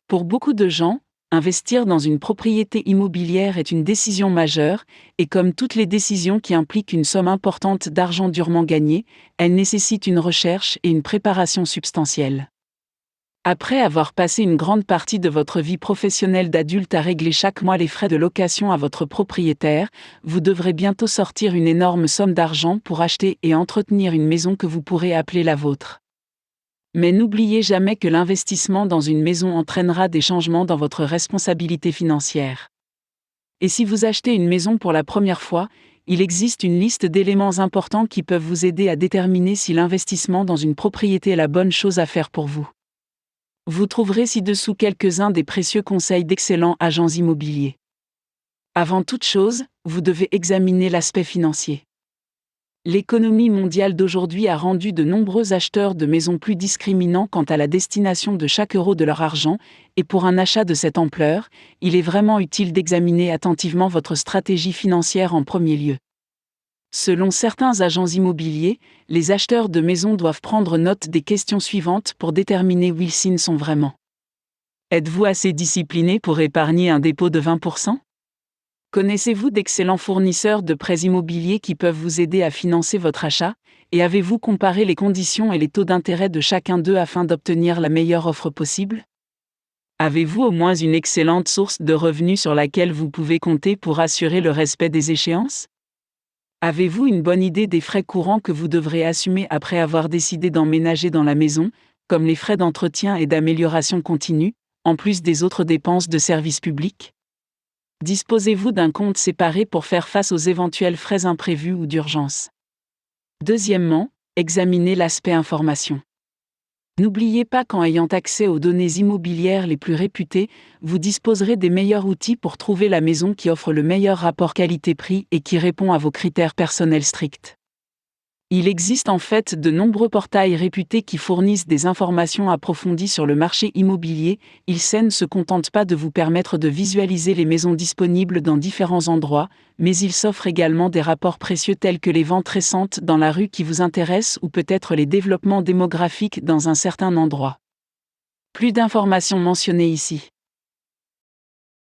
Pour beaucoup de gens, investir dans une propriété immobilière est une décision majeure, et comme toutes les décisions qui impliquent une somme importante d'argent durement gagnée, elle nécessite une recherche et une préparation substantielle. Après avoir passé une grande partie de votre vie professionnelle d'adulte à régler chaque mois les frais de location à votre propriétaire, vous devrez bientôt sortir une énorme somme d'argent pour acheter et entretenir une maison que vous pourrez appeler la vôtre. Mais n'oubliez jamais que l'investissement dans une maison entraînera des changements dans votre responsabilité financière. Et si vous achetez une maison pour la première fois, il existe une liste d'éléments importants qui peuvent vous aider à déterminer si l'investissement dans une propriété est la bonne chose à faire pour vous. Vous trouverez ci-dessous quelques-uns des précieux conseils d'excellents agents immobiliers. Avant toute chose, vous devez examiner l'aspect financier. L'économie mondiale d'aujourd'hui a rendu de nombreux acheteurs de maisons plus discriminants quant à la destination de chaque euro de leur argent, et pour un achat de cette ampleur, il est vraiment utile d'examiner attentivement votre stratégie financière en premier lieu. Selon certains agents immobiliers, les acheteurs de maisons doivent prendre note des questions suivantes pour déterminer où ils signent sont vraiment. Êtes-vous assez discipliné pour épargner un dépôt de 20%? Connaissez-vous d'excellents fournisseurs de prêts immobiliers qui peuvent vous aider à financer votre achat, et avez-vous comparé les conditions et les taux d'intérêt de chacun d'eux afin d'obtenir la meilleure offre possible? Avez-vous au moins une excellente source de revenus sur laquelle vous pouvez compter pour assurer le respect des échéances? Avez-vous une bonne idée des frais courants que vous devrez assumer après avoir décidé d'emménager dans la maison, comme les frais d'entretien et d'amélioration continue, en plus des autres dépenses de services publics? Disposez-vous d'un compte séparé pour faire face aux éventuels frais imprévus ou d'urgence? Deuxièmement, examinez l'aspect information. N'oubliez pas qu'en ayant accès aux données immobilières les plus réputées, vous disposerez des meilleurs outils pour trouver la maison qui offre le meilleur rapport qualité-prix et qui répond à vos critères personnels stricts. Il existe en fait de nombreux portails réputés qui fournissent des informations approfondies sur le marché immobilier. Ils ne se contentent pas de vous permettre de visualiser les maisons disponibles dans différents endroits, mais ils s'offrent également des rapports précieux tels que les ventes récentes dans la rue qui vous intéresse ou peut-être les développements démographiques dans un certain endroit. Plus d'informations mentionnées ici.